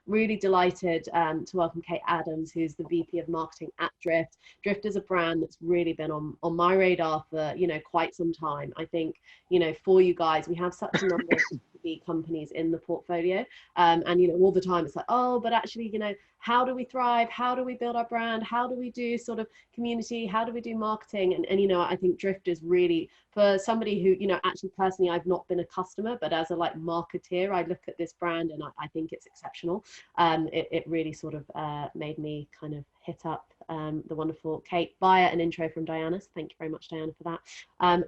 Really delighted to welcome Kate Adams, who's the VP of Marketing at Drift. Drift is a brand that's really been on my radar for, quite some time. I think, for you guys, we have such a number of B2B companies in the portfolio. And, all the time it's like, oh, but actually, how do we thrive? How do we build our brand? How do we do sort of community? How do we do marketing? And I think Drift is really, for somebody who, actually personally, I've not been a customer, but as a marketeer, I look at this brand and I think it's exceptional. It really sort of made me kind of hit up the wonderful Kate via an intro from Diana. So thank you very much, Diana, for that.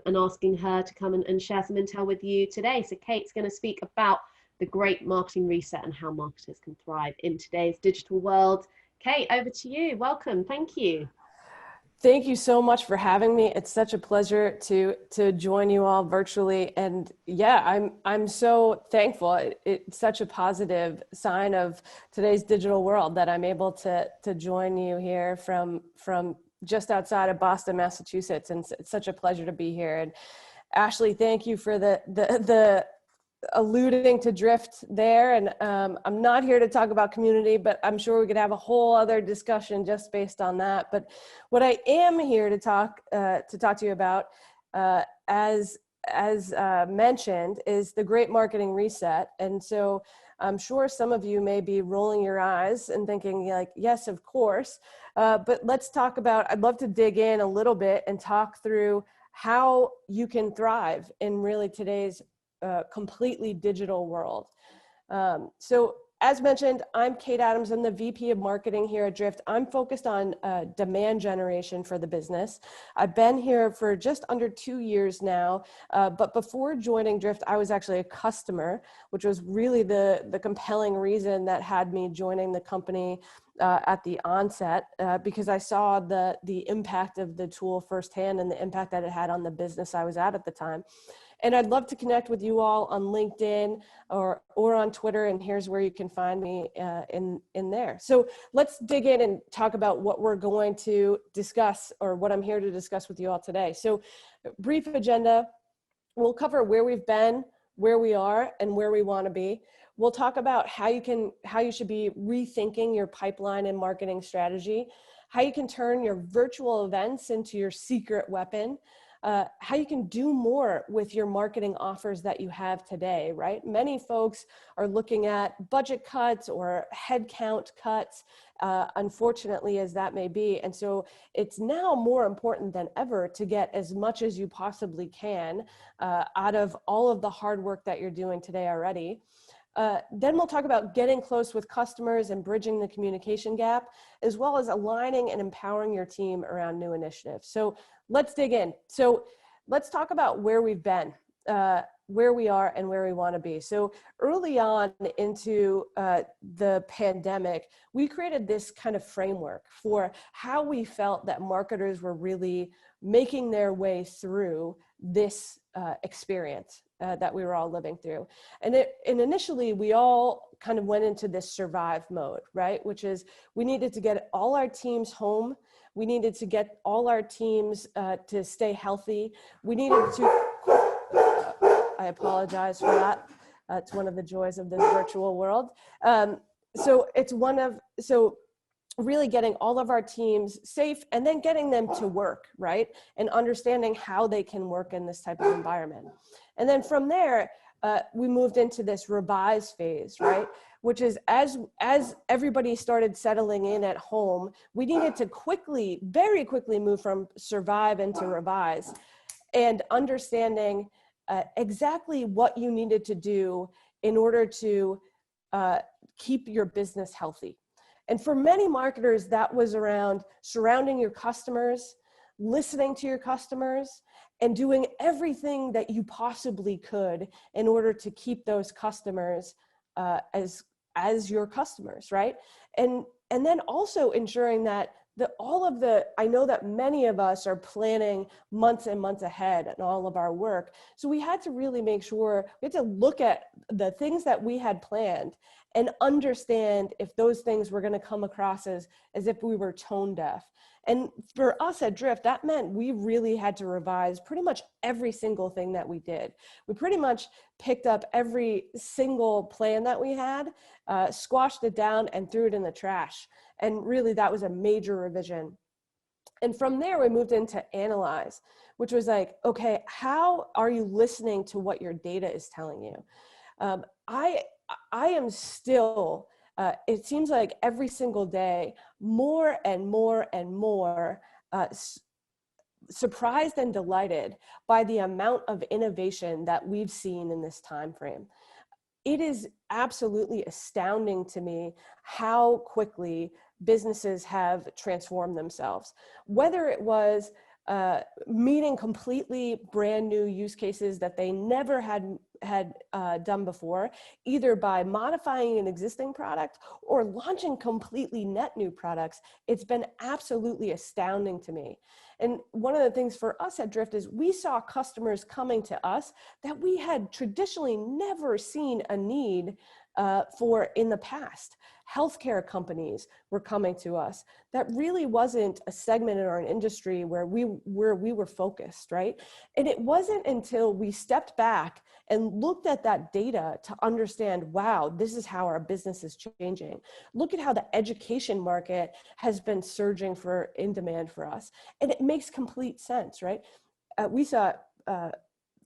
And asking her to come and share some intel with you today. So Kate's going to speak about the great marketing reset and how marketers can thrive in today's digital world. Kate, over to you. Welcome. Thank you. Thank you so much for having me. It's such a pleasure to join you all virtually. And yeah, I'm so thankful. It's such a positive sign of today's digital world that I'm able to join you here from just outside of Boston, Massachusetts. And it's such a pleasure to be here. And Ashley, thank you for the alluding to Drift there. And I'm not here to talk about community, but I'm sure we could have a whole other discussion just based on that. But what I am here to talk to you about, as mentioned, is the great marketing reset. And so I'm sure some of you may be rolling your eyes and thinking like, yes, of course. But let's talk about, I'd love to dig in a little bit and talk through how you can thrive in really today's completely digital world. So as mentioned, I'm Kate Adams. I'm the VP of Marketing here at Drift. I'm focused on demand generation for the business. I've been here for just under 2 years now, but before joining Drift, I was actually a customer, which was really the compelling reason that had me joining the company at the onset, because I saw the impact of the tool firsthand and the impact that it had on the business I was at the time. And I'd love to connect with you all on LinkedIn or on Twitter, and here's where you can find me in there. So let's dig in and talk about what we're going to discuss, or what I'm here to discuss with you all today. So brief agenda, we'll cover where we've been, where we are, and where we want to be. We'll talk about how you should be rethinking your pipeline and marketing strategy, how you can turn your virtual events into your secret weapon, how you can do more with your marketing offers that you have today, right? Many folks are looking at budget cuts or headcount cuts, unfortunately as that may be. And so it's now more important than ever to get as much as you possibly can out of all of the hard work that you're doing today already. Then we'll talk about getting close with customers and bridging the communication gap, as well as aligning and empowering your team around new initiatives. So let's dig in. So let's talk about where we've been, where we are, and where we want to be. So early on into the pandemic, we created this kind of framework for how we felt that marketers were really making their way through this experience that we were all living through. And initially, we all kind of went into this survive mode, right? Which is, we needed to get all our teams home. We needed to get all our teams to stay healthy. We needed to, I apologize for that. It's one of the joys of this virtual world. So really getting all of our teams safe and then getting them to work, right? And understanding how they can work in this type of environment. And then from there, we moved into this revise phase, right? Which is as everybody started settling in at home, we needed to very quickly move from survive into revise, and understanding exactly what you needed to do in order to keep your business healthy. And for many marketers, that was around surrounding your customers, listening to your customers, and doing everything that you possibly could in order to keep those customers as your customers, right? And then also ensuring that I know that many of us are planning months and months ahead in all of our work. So we had to really make sure, we had to look at the things that we had planned and understand if those things were going to come across as if we were tone deaf. And for us at Drift, that meant we really had to revise pretty much every single thing that we did. We pretty much picked up every single plan that we had, squashed it down and threw it in the trash. And really that was a major revision. And from there, we moved into analyze, which was like, okay, how are you listening to what your data is telling you? I am still, it seems like every single day, more and more and more surprised and delighted by the amount of innovation that we've seen in this time frame. It is absolutely astounding to me how quickly businesses have transformed themselves. Whether it was meeting completely brand new use cases that they never had done before, either by modifying an existing product or launching completely net new products, it's been absolutely astounding to me. And one of the things for us at Drift is we saw customers coming to us that we had traditionally never seen a need for in the past. Healthcare companies were coming to us. That really wasn't a segment in our industry where we were focused, right? And it wasn't until we stepped back and looked at that data to understand, wow, this is how our business is changing. Look at how the education market has been surging in demand for us. And it makes complete sense, right? We saw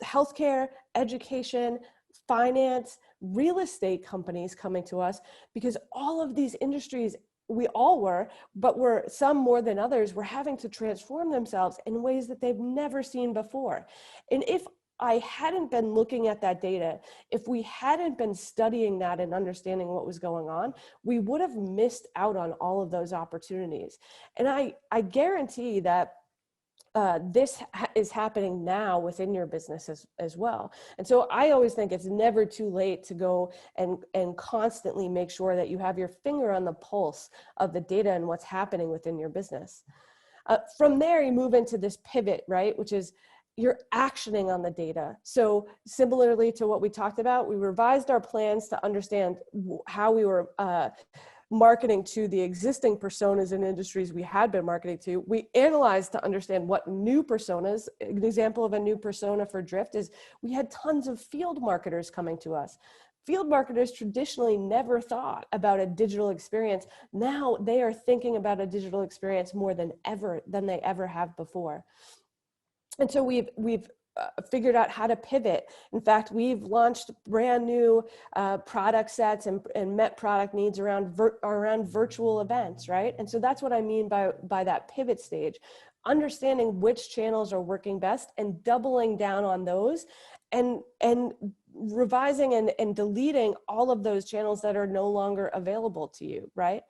healthcare, education, finance, real estate companies coming to us because all of these industries, we all were, but were some more than others, were having to transform themselves in ways that they've never seen before. And if I hadn't been looking at that data, if we hadn't been studying that and understanding what was going on, we would have missed out on all of those opportunities. And I guarantee that this is happening now within your business as well. And so I always think it's never too late to go and constantly make sure that you have your finger on the pulse of the data and what's happening within your business. From there, you move into this pivot, right? Which is you're actioning on the data. So similarly to what we talked about, we revised our plans to understand how we were marketing to the existing personas and industries we had been marketing to. We analyzed to understand what new personas. An example of a new persona for Drift is we had tons of field marketers coming to us. Field marketers traditionally never thought about a digital experience. Now they are thinking about a digital experience more than they ever have before. And so we've figured out how to pivot. In fact, we've launched brand new product sets and met product needs around virtual events, right? And so that's what I mean by that pivot stage, understanding which channels are working best and doubling down on those and revising and deleting all of those channels that are no longer available to you, right?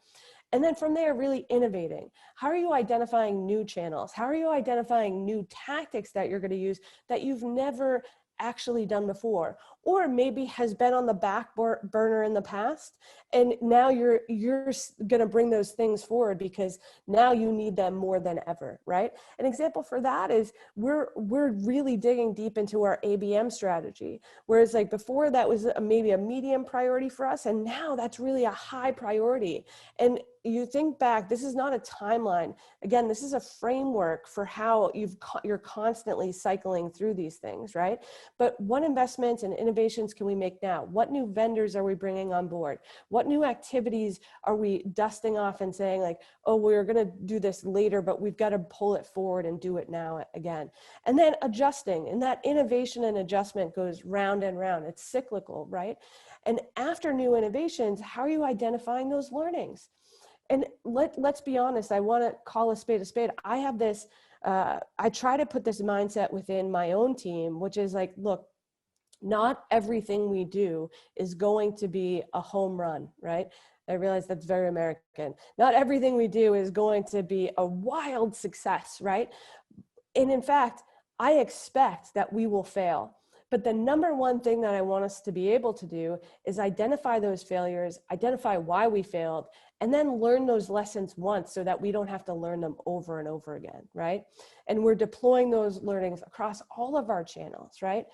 And then from there, really innovating. How are you identifying new channels? How are you identifying new tactics that you're going to use that you've never actually done before, or maybe has been on the back burner in the past, and now you're going to bring those things forward because now you need them more than ever, right? An example for that is we're really digging deep into our ABM strategy, whereas like before that was maybe a medium priority for us, and now that's really a high priority. And you think back, this is not a timeline. Again, this is a framework for how you're constantly cycling through these things, right? But what investments and innovations can we make now? What new vendors are we bringing on board? What new activities are we dusting off and saying like, oh, we're going to do this later, but we've got to pull it forward and do it now again. And then adjusting, and that innovation and adjustment goes round and round. It's cyclical, right? And after new innovations, how are you identifying those learnings? And let's be honest, I want to call a spade a spade. I have this, I try to put this mindset within my own team, which is like, look, not everything we do is going to be a home run, right? I realize that's very American. Not everything we do is going to be a wild success, right? And in fact, I expect that we will fail. But the number one thing that I want us to be able to do is identify those failures, identify why we failed, and then learn those lessons once so that we don't have to learn them over and over again, right? And we're deploying those learnings across all of our channels, right?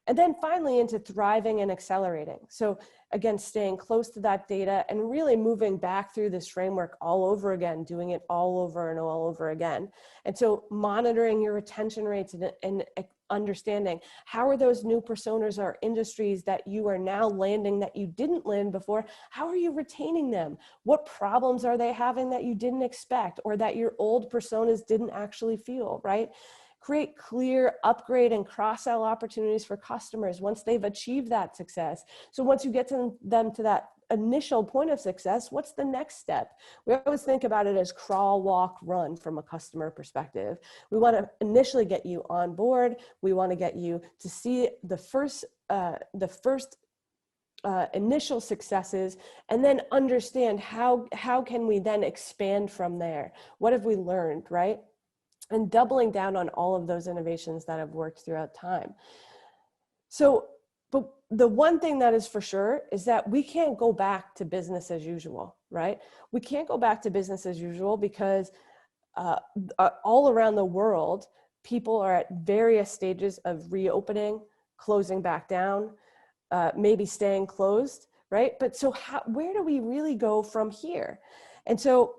And then finally into thriving and accelerating. So again, staying close to that data and really moving back through this framework all over again, doing it all over and all over again. And so monitoring your retention rates and understanding how are those new personas or industries that you are now landing that you didn't land before, how are you retaining them? What problems are they having that you didn't expect or that your old personas didn't actually feel, right? Create clear upgrade and cross-sell opportunities for customers once they've achieved that success. So once you get to them to that initial point of success, what's the next step? We always think about it as crawl, walk, run from a customer perspective. We want to initially get you on board. We want to get you to see the first initial successes, and then understand how can we then expand from there? What have we learned, right? And doubling down on all of those innovations that have worked throughout time. So, but the one thing that is for sure is that we can't go back to business as usual, right? We can't go back to business as usual because all around the world, people are at various stages of reopening, closing back down, maybe staying closed, right? But so where do we really go from here? And so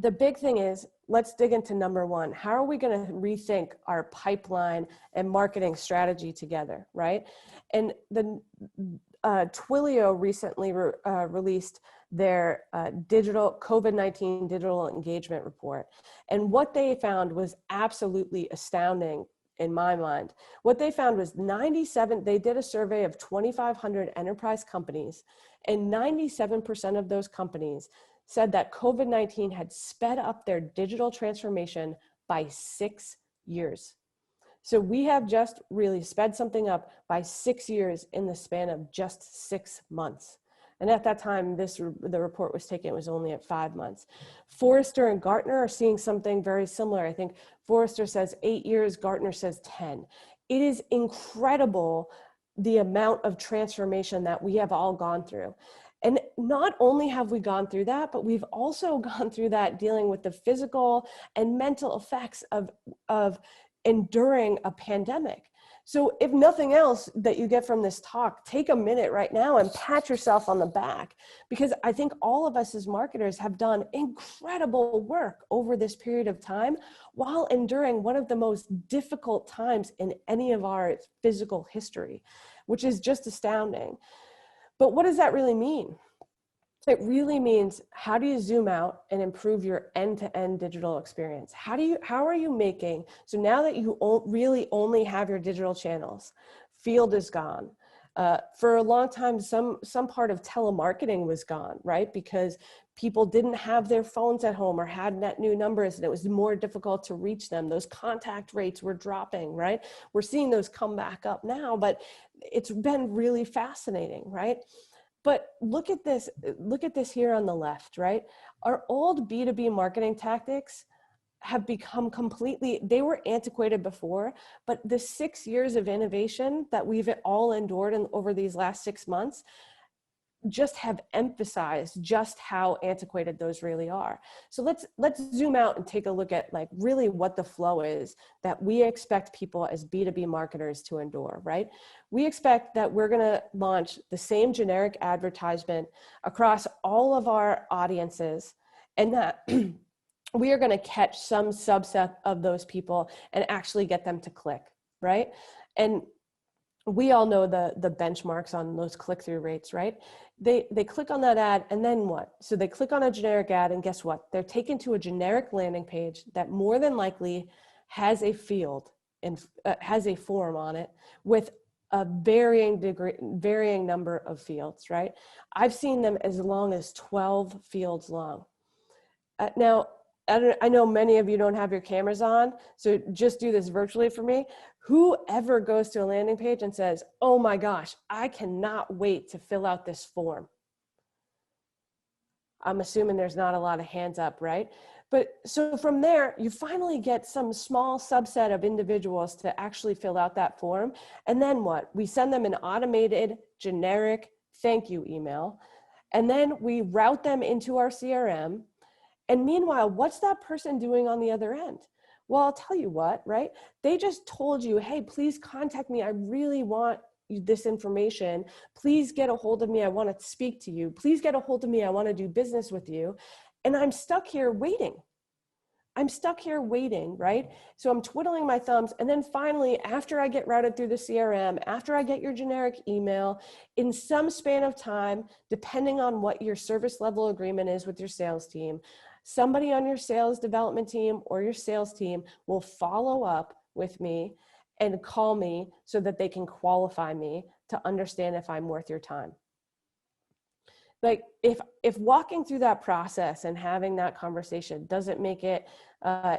the big thing is, let's dig into number one. How are we going to rethink our pipeline and marketing strategy together, right? And the Twilio recently released their digital COVID-19 digital engagement report. And what they found was absolutely astounding in my mind. What they found was they did a survey of 2,500 enterprise companies, and 97% of those companies said that COVID-19 had sped up their digital transformation by 6 years. So we have just really sped something up by 6 years in the span of just 6 months. And at that time, the report was taken, it was only at 5 months. Forrester and Gartner are seeing something very similar. I think Forrester says 8 years, Gartner says 10. It is incredible the amount of transformation that we have all gone through. And not only have we gone through that, but we've also gone through that dealing with the physical and mental effects of enduring a pandemic. So if nothing else that you get from this talk, take a minute right now and pat yourself on the back, because I think all of us as marketers have done incredible work over this period of time while enduring one of the most difficult times in any of our physical history, which is just astounding. But what does that really mean? It really means, how do you zoom out and improve your end-to-end digital experience? How are you making, so now that you really only have your digital channels, field is gone. For a long time, some part of telemarketing was gone, right? Because people didn't have their phones at home or had net new numbers, and it was more difficult to reach them. Those contact rates were dropping, right? We're seeing those come back up now, but it's been really fascinating, right? But look at this here on the left, right? Our old B2B marketing tactics have become they were antiquated before, but the 6 years of innovation that we've all endured over these last 6 months just have emphasized just how antiquated those really are. So let's zoom out and take a look at like really what the flow is that we expect people as B2B marketers to endure, right? We expect that we're gonna launch the same generic advertisement across all of our audiences, and that we are gonna catch some subset of those people and actually get them to click, right? And we all know the benchmarks on those click-through rates, right? They click on that ad, and then what? So they click on a generic ad, and guess what? They're taken to a generic landing page that more than likely has a field and has a form on it with a varying number of fields, right? I've seen them as long as 12 fields long. Now, I know many of you don't have your cameras on, so just do this virtually for me. Whoever goes to a landing page and says, oh my gosh, I cannot wait to fill out this form? I'm assuming there's not a lot of hands up, right? But so from there, you finally get some small subset of individuals to actually fill out that form. And then what? We send them an automated, generic thank you email. And then we route them into our CRM. And meanwhile, what's that person doing on the other end? Well, I'll tell you what, right? They just told you, hey, please contact me. I really want this information. Please get a hold of me. I want to speak to you. Please get a hold of me. I want to do business with you. And I'm stuck here waiting. I'm stuck here waiting, right? So I'm twiddling my thumbs. And then finally, after I get routed through the CRM, after I get your generic email, in some span of time, depending on what your service level agreement is with your sales team, somebody on your sales development team or your sales team will follow up with me and call me so that they can qualify me to understand if I'm worth your time. Like if walking through that process and having that conversation doesn't make it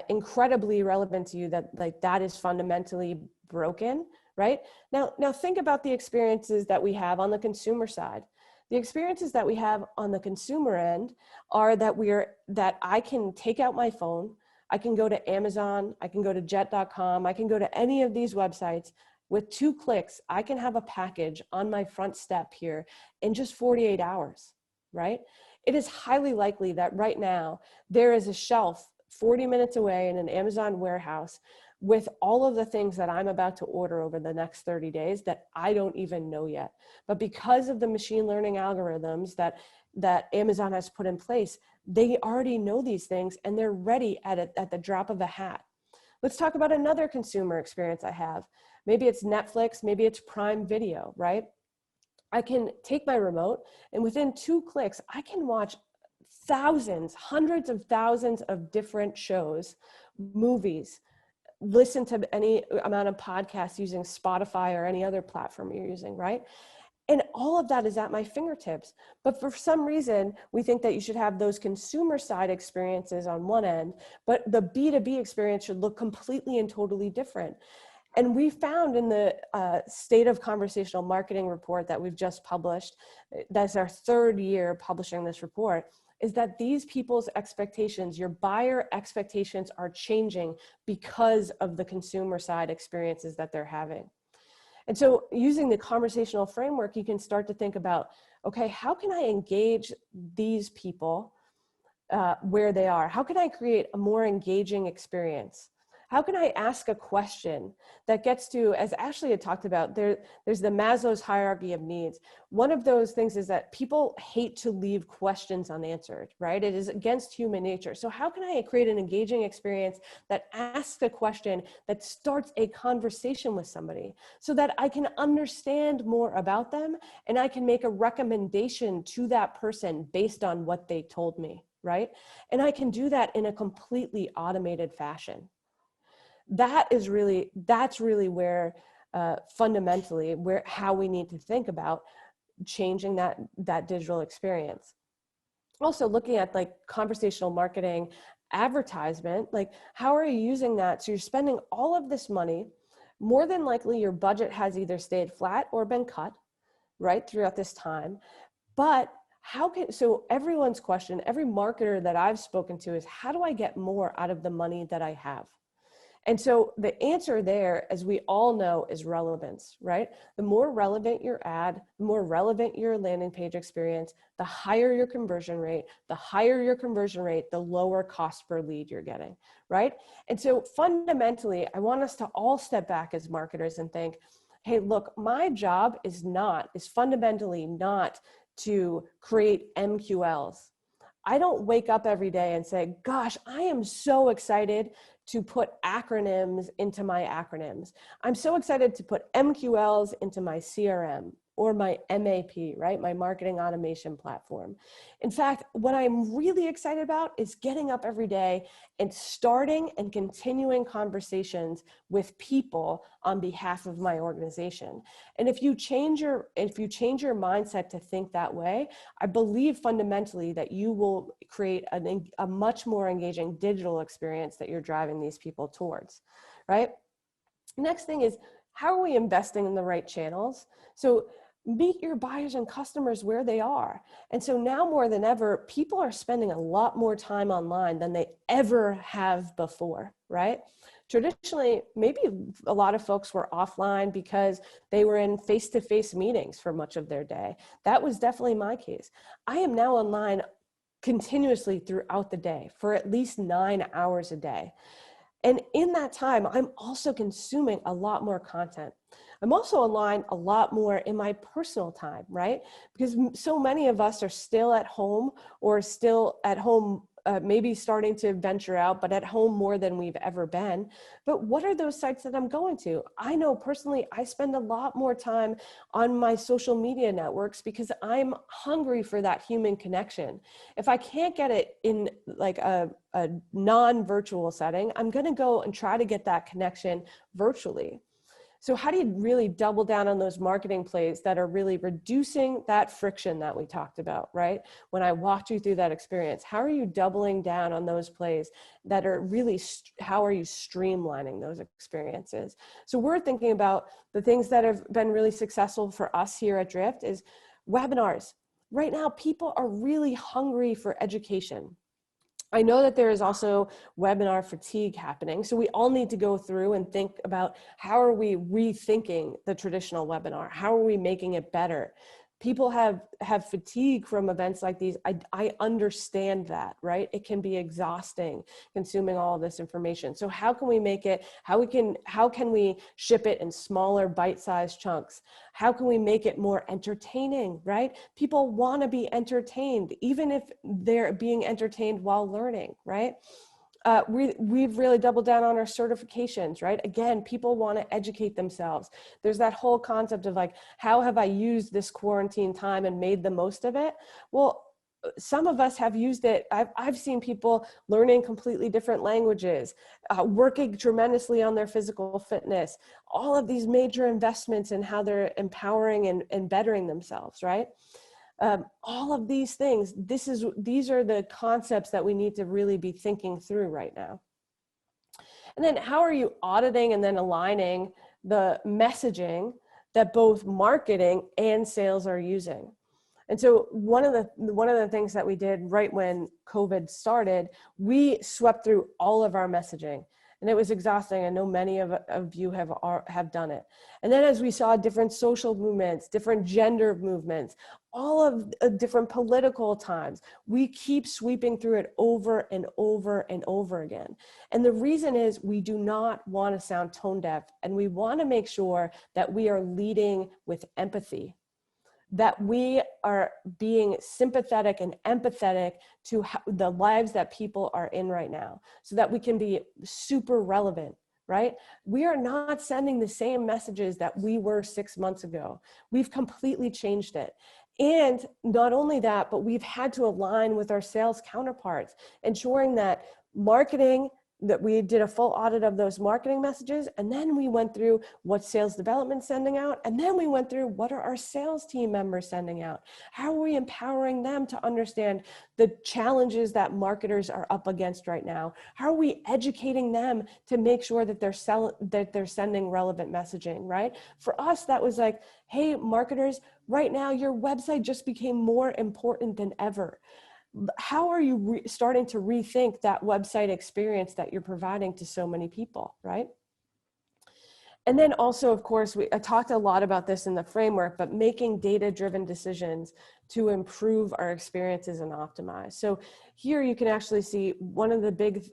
incredibly relevant to you, that like that is fundamentally broken, right? Now think about the experiences that we have on the consumer side. The experiences that we have on the consumer end are that I can take out my phone, I can go to Amazon, I can go to jet.com, I can go to any of these websites. With 2 clicks, I can have a package on my front step here in just 48 hours, right? It is highly likely that right now there is a shelf 40 minutes away in an Amazon warehouse with all of the things that I'm about to order over the next 30 days that I don't even know yet. But because of the machine learning algorithms that Amazon has put in place, they already know these things and they're ready at the drop of a hat. Let's talk about another consumer experience I have. Maybe it's Netflix, maybe it's Prime Video, right? I can take my remote and within 2 clicks, I can watch thousands, hundreds of thousands of different shows, movies, listen to any amount of podcasts using Spotify or any other platform you're using, right? And all of that is at my fingertips. But for some reason, we think that you should have those consumer side experiences on one end, but the B2B experience should look completely and totally different. And we found in the State of Conversational Marketing report that we've just published, that's our 3rd year publishing this report, is that these people's expectations, your buyer expectations are changing because of the consumer side experiences that they're having. And so using the conversational framework, you can start to think about, okay, how can I engage these people where they are? How can I create a more engaging experience? How can I ask a question that gets to, as Ashley had talked about, there's the Maslow's hierarchy of needs. One of those things is that people hate to leave questions unanswered, right? It is against human nature. So how can I create an engaging experience that asks a question that starts a conversation with somebody so that I can understand more about them and I can make a recommendation to that person based on what they told me, right? And I can do that in a completely automated fashion. That's really where fundamentally how we need to think about changing that digital experience. Also looking at like conversational marketing, advertisement, like how are you using that? So you're spending all of this money, more than likely your budget has either stayed flat or been cut, right, throughout this time. But so everyone's question, every marketer that I've spoken to is, how do I get more out of the money that I have? And so the answer there, as we all know, is relevance, right? The more relevant your ad, the more relevant your landing page experience, the higher your conversion rate. The higher your conversion rate, the lower cost per lead you're getting, right? And so fundamentally, I want us to all step back as marketers and think, hey, look, my job is fundamentally not to create MQLs. I don't wake up every day and say, gosh, I am so excited to put acronyms into my acronyms. I'm so excited to put MQLs into my CRM or my MAP, right? My marketing automation platform. In fact, what I'm really excited about is getting up every day and starting and continuing conversations with people on behalf of my organization. And if you change your mindset to think that way, I believe fundamentally that you will create a much more engaging digital experience that you're driving these people towards, right? Next thing is, how are we investing in the right channels? So meet your buyers and customers where they are. And so now more than ever, people are spending a lot more time online than they ever have before, right? Traditionally, maybe a lot of folks were offline because they were in face-to-face meetings for much of their day. That was definitely my case. I am now online continuously throughout the day for at least 9 hours a day. And in that time, I'm also consuming a lot more content. I'm also aligned a lot more in my personal time, right? Because so many of us are still at home, or still at home, maybe starting to venture out, but at home more than we've ever been. But what are those sites that I'm going to? I know personally, I spend a lot more time on my social media networks because I'm hungry for that human connection. If I can't get it in like a non-virtual setting, I'm going to go and try to get that connection virtually. So how do you really double down on those marketing plays that are really reducing that friction that we talked about, right? When I walked you through that experience, how are you doubling down on those plays that are really, how are you streamlining those experiences? So we're thinking about the things that have been really successful for us here at Drift is webinars. Right now, people are really hungry for education. I know that there is also webinar fatigue happening. So we all need to go through and think about how are we rethinking the traditional webinar? How are we making it better? People have fatigue from events like these. I understand that, right? It can be exhausting consuming all of this information. So how can we make it, how can we ship it in smaller bite-sized chunks? How can we make it more entertaining, right? People want to be entertained, even if they're being entertained while learning, right? We've really doubled down on our certifications, right? Again, people want to educate themselves. There's that whole concept of like, how have I used this quarantine time and made the most of it? Well, some of us have used it. I've seen people learning completely different languages, working tremendously on their physical fitness, all of these major investments in how they're empowering and bettering themselves, right? All of these things, these are the concepts that we need to really be thinking through right now. And then how are you auditing and then aligning the messaging that both marketing and sales are using? And so one of the things that we did right when COVID started, we swept through all of our messaging. And it was exhausting. I know many of you have done it. And then as we saw different social movements, different gender movements, all of different political times, we keep sweeping through it over and over and over again. And the reason is we do not want to sound tone deaf, and we want to make sure that we are leading with empathy, that we are being sympathetic and empathetic to the lives that people are in right now, so that we can be super relevant, right? We are not sending the same messages that we were 6 months ago. We've completely changed it. And not only that, but we've had to align with our sales counterparts, ensuring that marketing, that we did a full audit of those marketing messages, and then we went through what sales development sending out, and then we went through what are our sales team members sending out? How are we empowering them to understand the challenges that marketers are up against right now? How are we educating them to make sure that they're sending relevant messaging, right? For us, that was like, hey, marketers, right now your website just became more important than ever. How are you starting to rethink that website experience that you're providing to so many people, right? And then also, of course, I talked a lot about this in the framework, but making data-driven decisions to improve our experiences and optimize. So here you can actually see one of the big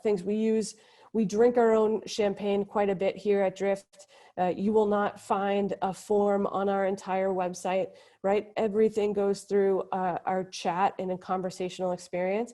things we use. We drink our own champagne quite a bit here at Drift. You will not find a form on our entire website, right? Everything goes through our chat and a conversational experience.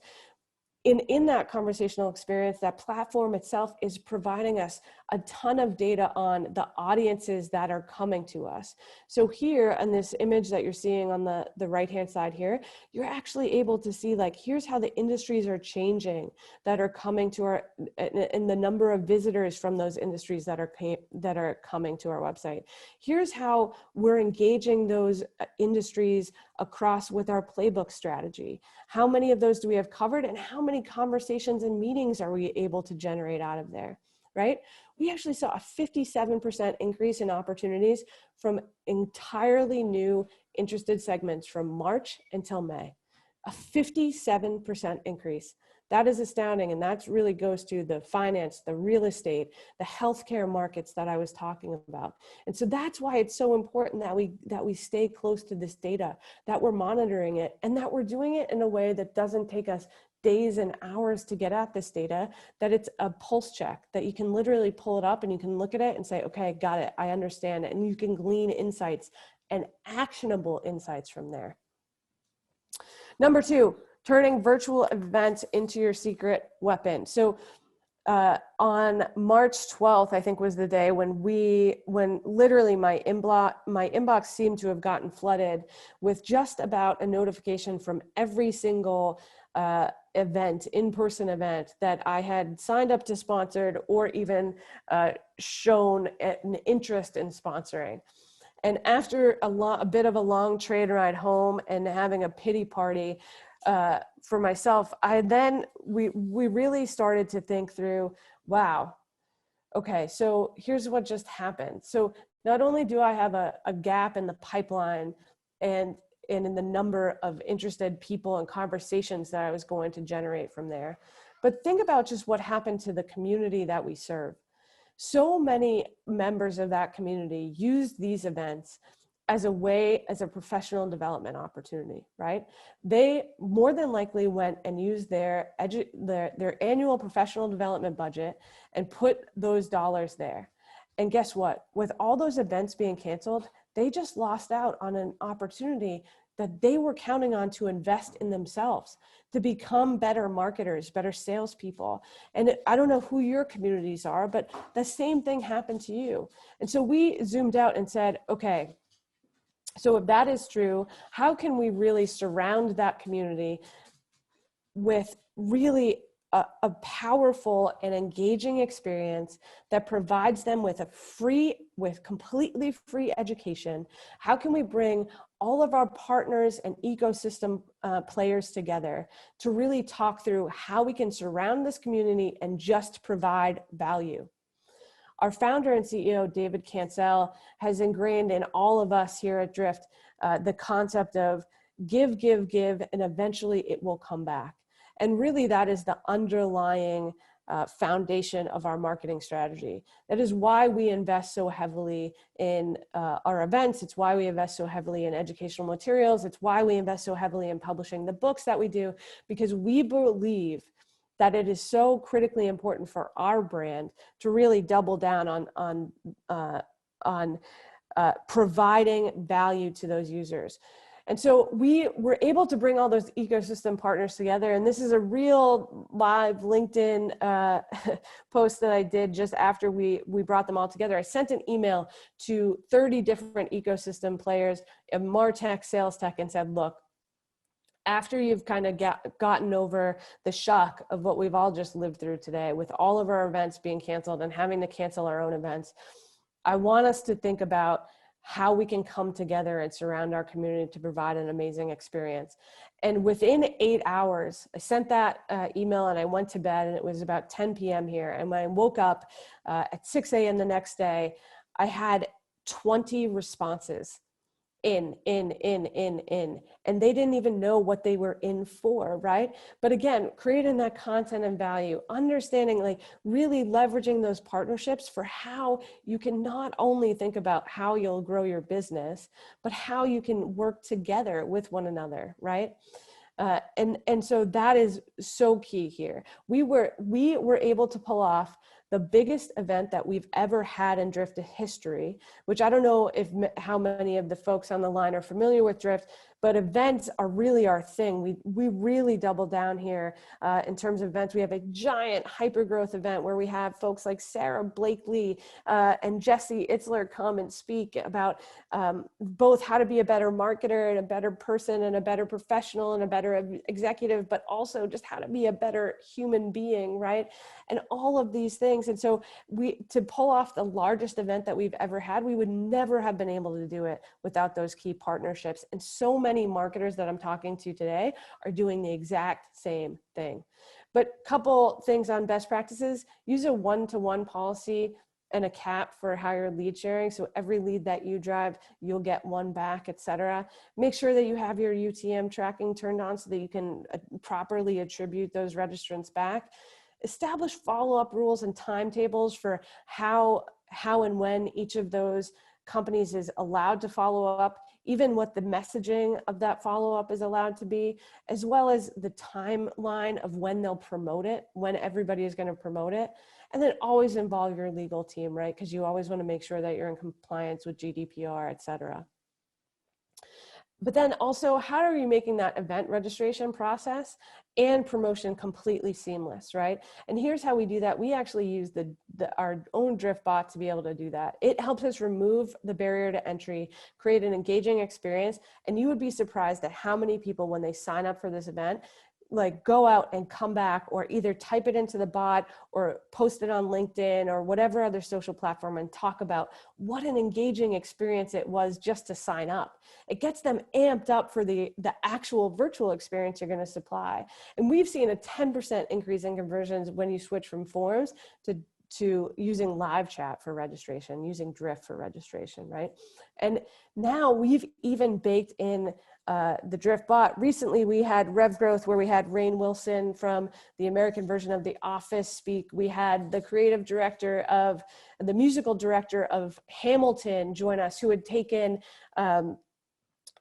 In that conversational experience, that platform itself is providing us a ton of data on the audiences that are coming to us. So here on this image that you're seeing on the right-hand side here, you're actually able to see like, here's how the industries are changing that are coming to our, and the number of visitors from those industries that are coming to our website. Here's how we're engaging those industries across with our playbook strategy. How many of those do we have covered, and how many conversations and meetings are we able to generate out of there, right? We actually saw a 57% increase in opportunities from entirely new interested segments from March until May. A 57% increase. That is astounding. And that really goes to the finance, the real estate, the healthcare markets that I was talking about. And so that's why it's so important that we stay close to this data, that we're monitoring it, and that we're doing it in a way that doesn't take us days and hours to get at this data, that it's a pulse check, that you can literally pull it up and you can look at it and say, okay, got it, I understand. And you can glean insights and actionable insights from there. Number 2, turning virtual events into your secret weapon. So on March 12th, I think was the day when literally my inbox seemed to have gotten flooded with just about a notification from every single in-person event that I had signed up to sponsored or even shown an interest in sponsoring. And after a bit of a long train ride home and having a pity party for myself, we really started to think through, wow, okay, so here's what just happened. So not only do I have a gap in the pipeline and in the number of interested people and conversations that I was going to generate from there, but think about just what happened to the community that we serve. So many members of that community use these events as a professional development opportunity, right? They more than likely went and used their annual professional development budget and put those dollars there. And guess what? With all those events being canceled, they just lost out on an opportunity that they were counting on to invest in themselves, to become better marketers, better salespeople. And I don't know who your communities are, but the same thing happened to you. And so we zoomed out and said, okay, so if that is true, how can we really surround that community with really a powerful and engaging experience that provides them with completely free education? How can we bring all of our partners and ecosystem players together to really talk through how we can surround this community and just provide value? Our founder and CEO, David Cancel, has ingrained in all of us here at Drift the concept of give, give, give, and eventually it will come back. And really that is the underlying foundation of our marketing strategy. That is why we invest so heavily in our events. It's why we invest so heavily in educational materials. It's why we invest so heavily in publishing the books that we do, because we believe that it is so critically important for our brand to really double down on providing value to those users. And so we were able to bring all those ecosystem partners together. And this is a real live LinkedIn post that I did just after we brought them all together. I sent an email to 30 different ecosystem players of MarTech, Sales Tech, and said, look, after you've kind of gotten over the shock of what we've all just lived through today with all of our events being canceled and having to cancel our own events, I want us to think about how we can come together and surround our community to provide an amazing experience. And within 8 hours, I sent that email and I went to bed, and it was about 10 p.m. here. And when I woke up at 6 a.m. the next day, I had 20 responses in, and they didn't even know what they were in for, right? But again, creating that content and value, understanding, like really leveraging those partnerships for how you can not only think about how you'll grow your business, but how you can work together with one another, right? And so that is so key here. We were able to pull off the biggest event that we've ever had in Drift history, which I don't know how many of the folks on the line are familiar with Drift, but events are really our thing. We really double down here in terms of events. We have a giant hypergrowth event where we have folks like Sarah Blakely and Jesse Itzler come and speak about both how to be a better marketer and a better person and a better professional and a better executive, but also just how to be a better human being, right? And all of these things. And so to pull off the largest event that we've ever had, we would never have been able to do it without those key partnerships. And so many marketers that I'm talking to today are doing the exact same thing. But couple things on best practices: use a one-to-one policy and a cap for how you're lead sharing. So every lead that you drive, you'll get one back, et cetera. Make sure that you have your UTM tracking turned on so that you can properly attribute those registrants back. Establish follow-up rules and timetables for how and when each of those companies is allowed to follow up, even what the messaging of that follow-up is allowed to be, as well as the timeline of when they'll promote it, when everybody is going to promote it. And then always involve your legal team, right? Because you always want to make sure that you're in compliance with GDPR, et cetera. But then also, how are you making that event registration process and promotion completely seamless, right? And here's how we do that. We actually use our own Driftbot to be able to do that. It helps us remove the barrier to entry, create an engaging experience, and you would be surprised at how many people, when they sign up for this event, like go out and come back, or either type it into the bot or post it on LinkedIn or whatever other social platform and talk about what an engaging experience it was just to sign up. It gets them amped up for the actual virtual experience you're going to supply. And we've seen a 10% increase in conversions when you switch from forms to using live chat for registration, using Drift for registration, right? And now we've even baked in the Driftbot. Recently, we had Rev Growth, where we had Rainn Wilson from the American version of The Office speak. We had the creative director of, the musical director of Hamilton join us, who had taken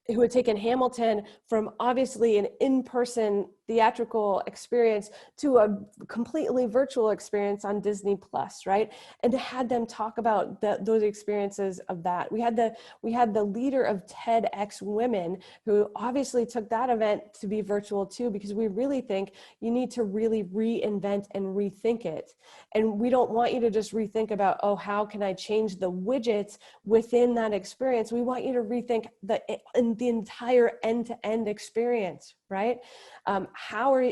Hamilton from obviously an in-person theatrical experience to a completely virtual experience on Disney Plus, right? And to had them talk about those experiences of that. We had the leader of TEDx Women, who obviously took that event to be virtual too, because we really think you need to really reinvent and rethink it. And we don't want you to just rethink about, oh, how can I change the widgets within that experience? We want you to rethink the entire end-to-end experience, right?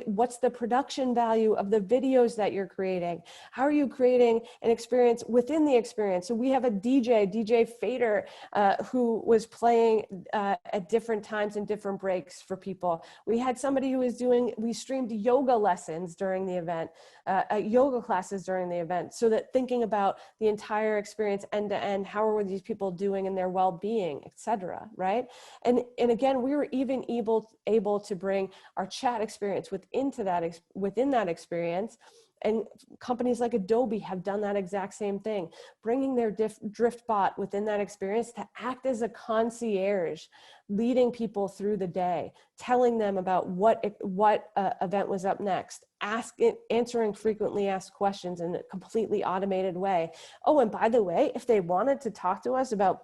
What's the production value of the videos that you're creating? How are you creating an experience within the experience? So we have a DJ Fader, who was playing at different times and different breaks for people. We had somebody who was we streamed yoga lessons during the event, yoga classes during the event, so that thinking about the entire experience end to end, how are these people doing in their well-being, et cetera, right? And again, we were even able to bring our chat experience within that experience. And companies like Adobe have done that exact same thing, bringing their Driftbot within that experience to act as a concierge, leading people through the day, telling them about what event was up next, answering frequently asked questions in a completely automated way. Oh, and by the way, if they wanted to talk to us about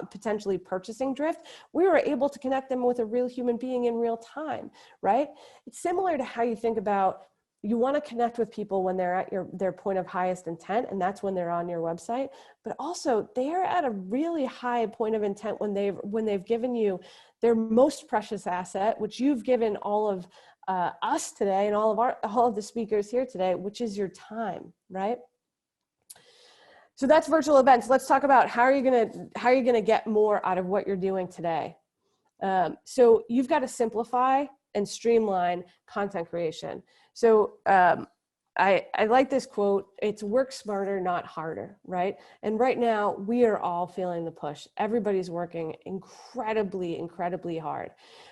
potentially purchasing Drift, we were able to connect them with a real human being in real time, right? It's similar to how you think about, you want to connect with people when they're at their point of highest intent, and that's when they're on your website. But also, they are at a really high point of intent when they've given you their most precious asset, which you've given all of us today and all of the speakers here today, which is your time, right? So that's virtual events. Let's talk about how are you gonna get more out of what you're doing today. So you've got to simplify and streamline content creation. So I like this quote. It's work smarter, not harder, right? And right now we are all feeling the push. Everybody's working incredibly, incredibly hard.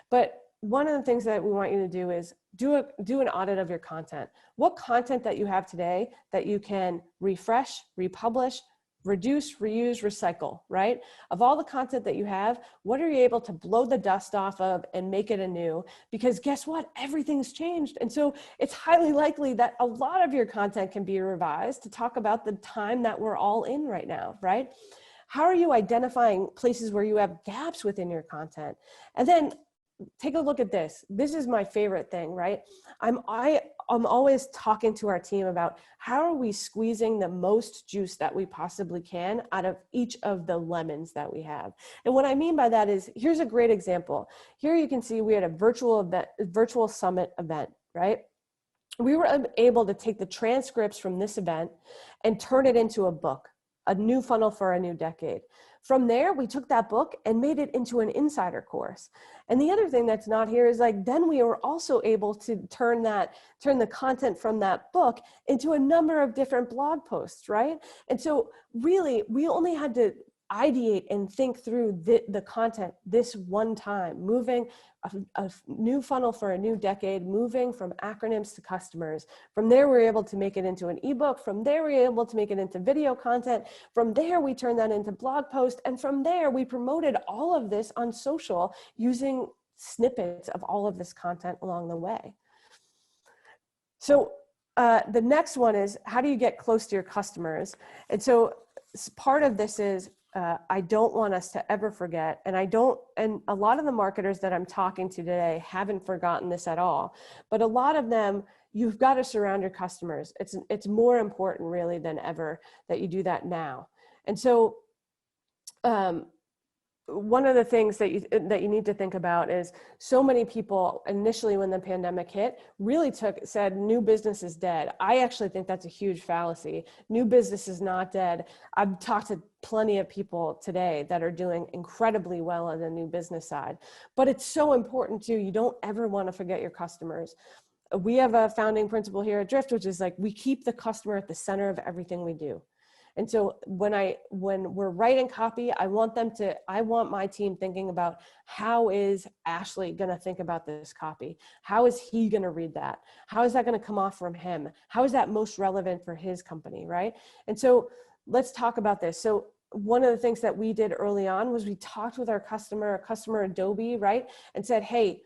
But one of the things that we want you to do is do an audit of your content. What content that you have today that you can refresh, republish, reduce, reuse, recycle, right? Of all the content that you have, what are you able to blow the dust off of and make it anew? Because guess what? Everything's changed. And so it's highly likely that a lot of your content can be revised to talk about the time that we're all in right now, right? How are you identifying places where you have gaps within your content? And then take a look at this. This is my favorite thing, right? I'm always talking to our team about how are we squeezing the most juice that we possibly can out of each of the lemons that we have. And what I mean by that is, here's a great example. Here you can see we had a virtual summit event, right? We were able to take the transcripts from this event and turn it into a book, a new funnel for a new decade. From there, we took that book and made it into an insider course. And the other thing that's not here is like, then we were also able to turn the content from that book into a number of different blog posts, right? And so really, we only had to ideate and think through the content this one time, moving a new funnel for a new decade, moving from acronyms to customers. From there, we were able to make it into an ebook. From there, we were able to make it into video content. From there, we turned that into blog post. And from there, we promoted all of this on social using snippets of all of this content along the way. So the next one is, how do you get close to your customers? And so part of this is, I don't want us to ever forget, and a lot of the marketers that I'm talking to today haven't forgotten this at all, but a lot of them, you've got to surround your customers. It's more important really than ever that you do that now. And so one of the things that you need to think about is, so many people initially when the pandemic hit really said new business is dead. I actually think that's a huge fallacy. New business is not dead. I've talked to plenty of people today that are doing incredibly well on the new business side, but it's so important too. You don't ever want to forget your customers. We have a founding principle here at Drift, which is like, we keep the customer at the center of everything we do. And so when we're writing copy, I want my team thinking about, how is Ashley going to think about this copy? How is he going to read that? How is that going to come off from him? How is that most relevant for his company, right? And so let's talk about this. So one of the things that we did early on was we talked with our customer Adobe, right? And said, hey,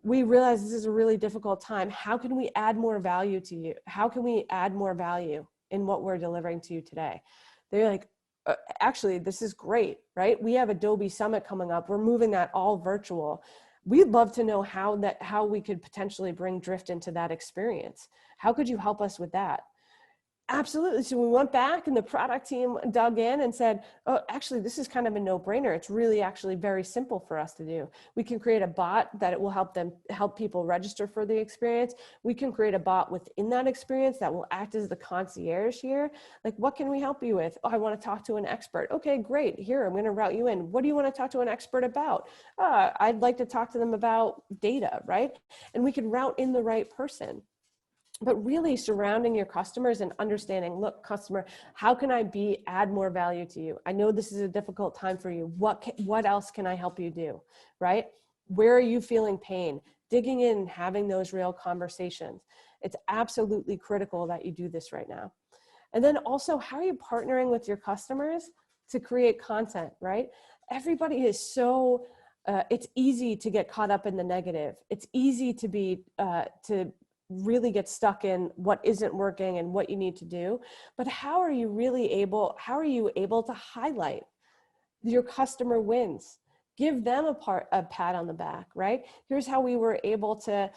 we realize this is a really difficult time. How can we add more value to you? How can we add more value in what we're delivering to you today? They're like, actually, this is great, right? We have Adobe Summit coming up. We're moving that all virtual. We'd love to know how we could potentially bring Drift into that experience. How could you help us with that? Absolutely. So we went back and the product team dug in and said, oh, actually, this is kind of a no-brainer. It's really actually very simple for us to do. We can create a bot that it will help people register for the experience. We can create a bot within that experience that will act as the concierge here. Like, what can we help you with? Oh, I want to talk to an expert. Okay, great. Here, I'm going to route you in. What do you want to talk to an expert about? I'd like to talk to them about data, right? And we can route in the right person. But really surrounding your customers and understanding, look, customer, how can I add more value to you? I know this is a difficult time for you. What else can I help you do, right? Where are you feeling pain? Digging in and having those real conversations. It's absolutely critical that you do this right now. And then also, how are you partnering with your customers to create content, right? Everybody is so, it's easy to get caught up in the negative. It's easy to really get stuck in what isn't working and what you need to do. But how are you able to highlight your customer wins? Give them a pat on the back, right? Here's how we were able to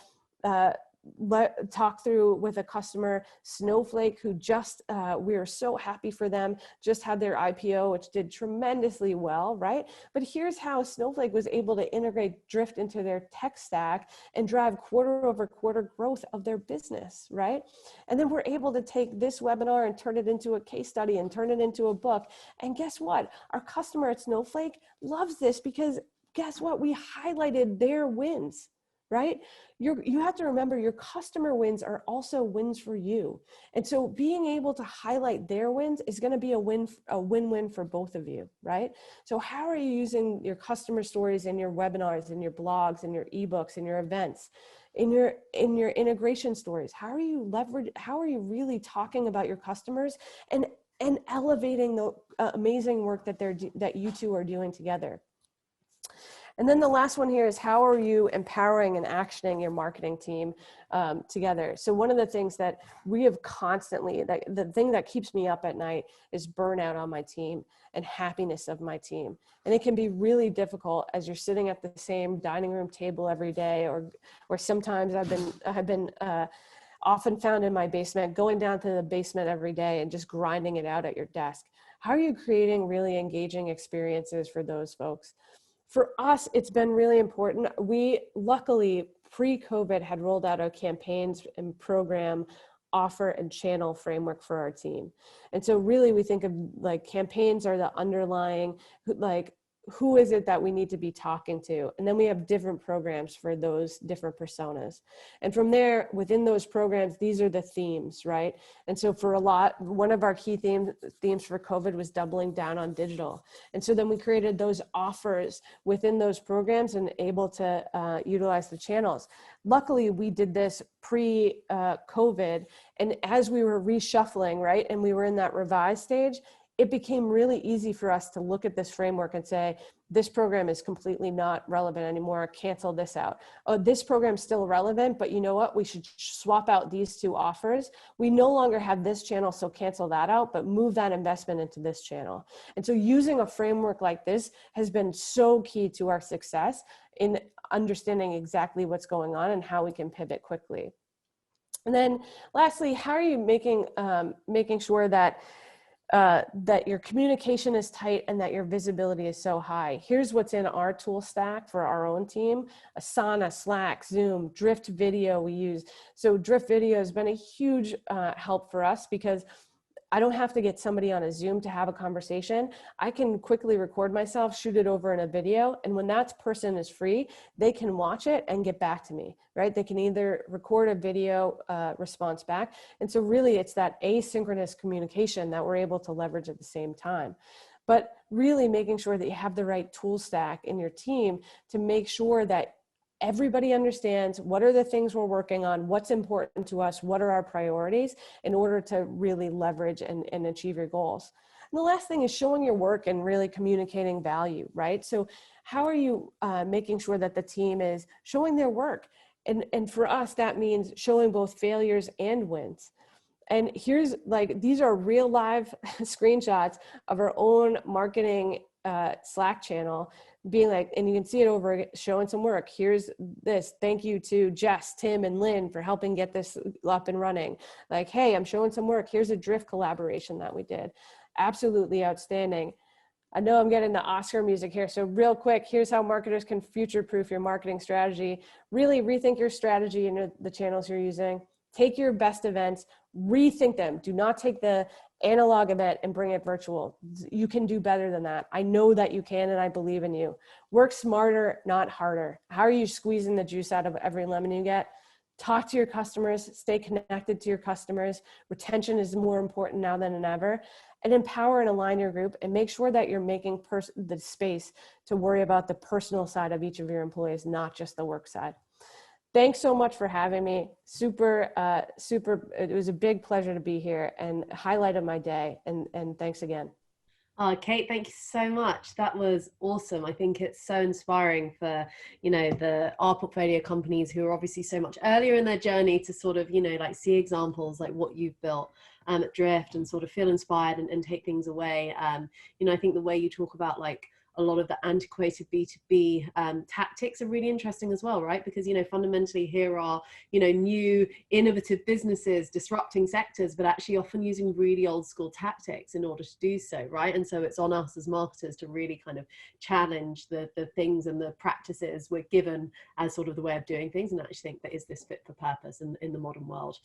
talk through with a customer, Snowflake, who just, we are so happy for them, just had their IPO, which did tremendously well, right? But here's how Snowflake was able to integrate Drift into their tech stack and drive quarter-over-quarter growth of their business, right? And then we're able to take this webinar and turn it into a case study and turn it into a book. And guess what? Our customer at Snowflake loves this because guess what? We highlighted their wins. Right? You have to remember your customer wins are also wins for you. And so being able to highlight their wins is going to be a win-win for both of you, right? So how are you using your customer stories in your webinars, in your blogs, in your ebooks, in your events, in your integration stories? How are you really talking about your customers and elevating the amazing work that you two are doing together? And then the last one here is, how are you empowering and actioning your marketing team together? So one of the things that we have constantly, the thing that keeps me up at night is burnout on my team and happiness of my team. And it can be really difficult as you're sitting at the same dining room table every day, or sometimes I've been often found in my basement, going down to the basement every day and just grinding it out at your desk. How are you creating really engaging experiences for those folks? For us, it's been really important. We luckily pre-COVID had rolled out a campaigns and program offer and channel framework for our team. And so really we think of like campaigns are the underlying, like, who is it that we need to be talking to? And then we have different programs for those different personas. And from there, within those programs, these are the themes, right? And so for one of our key themes for COVID was doubling down on digital. And so then we created those offers within those programs and able to utilize the channels. Luckily, we did this pre-COVID, and as we were reshuffling, right, and we were in that revise stage, it became really easy for us to look at this framework and say, this program is completely not relevant anymore, cancel this out. Oh, this program's still relevant, but you know what? We should swap out these two offers. We no longer have this channel, so cancel that out, but move that investment into this channel. And so using a framework like this has been so key to our success in understanding exactly what's going on and how we can pivot quickly. And then lastly, how are you making sure that that your communication is tight and that your visibility is so high? Here's what's in our tool stack for our own team: Asana, Slack, Zoom, Drift Video we use. So Drift Video has been a huge help for us because I don't have to get somebody on a Zoom to have a conversation. I can quickly record myself, shoot it over in a video, and when that person is free, they can watch it and get back to me, right? They can either record a video response back. And so really it's that asynchronous communication that we're able to leverage at the same time. But really making sure that you have the right tool stack in your team to make sure that everybody understands what are the things we're working on, what's important to us, what are our priorities in order to really leverage and achieve your goals. And the last thing is showing your work and really communicating value, right? So how are you making sure that the team is showing their work? And for us, that means showing both failures and wins. And here's these are real live screenshots of our own marketing Slack channel, being like, and you can see it over, showing some work. Here's this. Thank you to Jess, Tim, and Lynn for helping get this up and running. Like, hey, I'm showing some work. Here's a Drift collaboration that we did. Absolutely outstanding. I know I'm getting the Oscar music here. So real quick, here's how marketers can future-proof your marketing strategy. Really rethink your strategy and the channels you're using. Take your best events, rethink them. Do not take the analog event and bring it virtual. You can do better than that. I know that you can, and I believe in you. Work smarter, not harder. How are you squeezing the juice out of every lemon you get? Talk to your customers, stay connected to your customers. Retention is more important now than ever. And empower and align your group and make sure that you're making the space to worry about the personal side of each of your employees, not just the work side. Thanks so much for having me. It was a big pleasure to be here and highlight of my day. And thanks again. Kate, thank you so much. That was awesome. I think it's so inspiring for, our portfolio companies who are obviously so much earlier in their journey to sort of, see examples like what you've built at Drift and sort of feel inspired and take things away. I think the way you talk about a lot of the antiquated B2B tactics are really interesting as well, right? Because, fundamentally here are, new innovative businesses disrupting sectors, but actually often using really old school tactics in order to do so, right? And so it's on us as marketers to really kind of challenge the things and the practices we're given as sort of the way of doing things and actually think that is this fit for purpose in the modern world.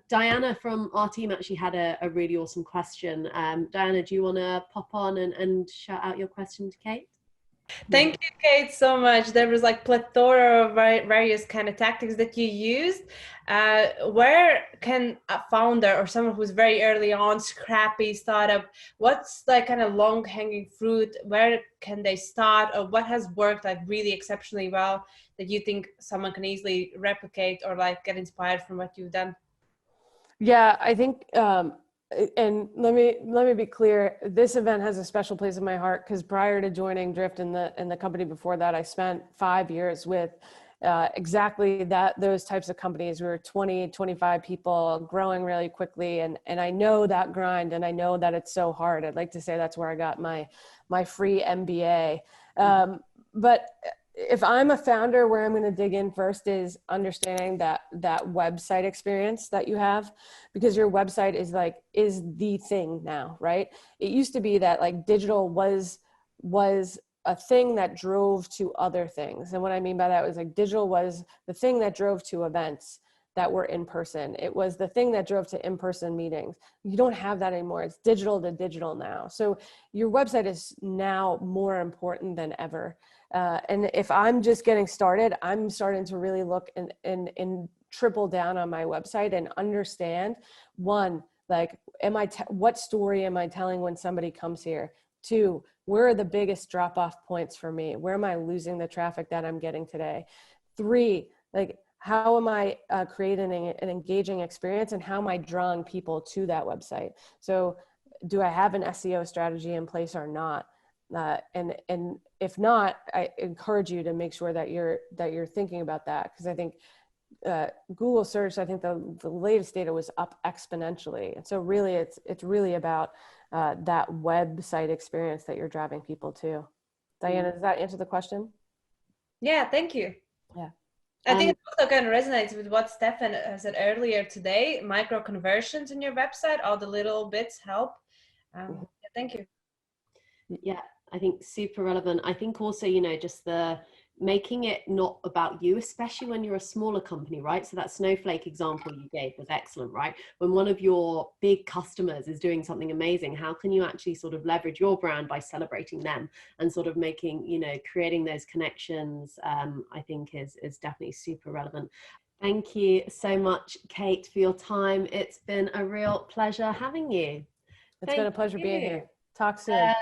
Diana from our team actually had a really awesome question. Diana, do you want to pop on and shout out your question to Kate? Thank you, Kate, so much. There was plethora of various kind of tactics that you used. Where can a founder or someone who's very early on, scrappy startup, what's kind of long hanging fruit? Where can they start, or what has worked really exceptionally well that you think someone can easily replicate or get inspired from what you've done? Yeah, I think, and let me be clear, this event has a special place in my heart because prior to joining Drift and the company before that, I spent 5 years with exactly those types of companies. We were 20, 25 people growing really quickly. And I know that grind, and I know that it's so hard. I'd like to say that's where I got my free MBA. But if I'm a founder, where I'm going to dig in first is understanding that website experience that you have, because your website is the thing now, right? It used to be that digital was a thing that drove to other things. And what I mean by that was digital was the thing that drove to events. that were in person. It was the thing that drove to in-person meetings. You don't have that anymore. It's digital to digital now. So your website is now more important than ever. And if I'm just getting started, I'm starting to really look and triple down on my website and understand, one, like, what story am I telling when somebody comes here? Two, where are the biggest drop-off points for me? Where am I losing the traffic that I'm getting today? Three, like, how am I creating an engaging experience, and how am I drawing people to that website? So do I have an SEO strategy in place or not? And if not, I encourage you to make sure that you're thinking about that, because I think Google search, I think the latest data was up exponentially. And so really it's really about that website experience that you're driving people to. Diana, does that answer the question? Yeah, thank you. Yeah. I think it also kind of resonates with what Stefan said earlier today. Micro conversions in your website, all the little bits help. Yeah, thank you. Yeah, I think super relevant. I think also, just the making it not about you, especially when you're a smaller company, right? So that Snowflake example you gave was excellent, right? When one of your big customers is doing something amazing, how can you actually sort of leverage your brand by celebrating them and sort of making, creating those connections, I think is definitely super relevant. Thank you so much, Kate, for your time. It's been a real pleasure having you. It's been a pleasure being here. Talk soon.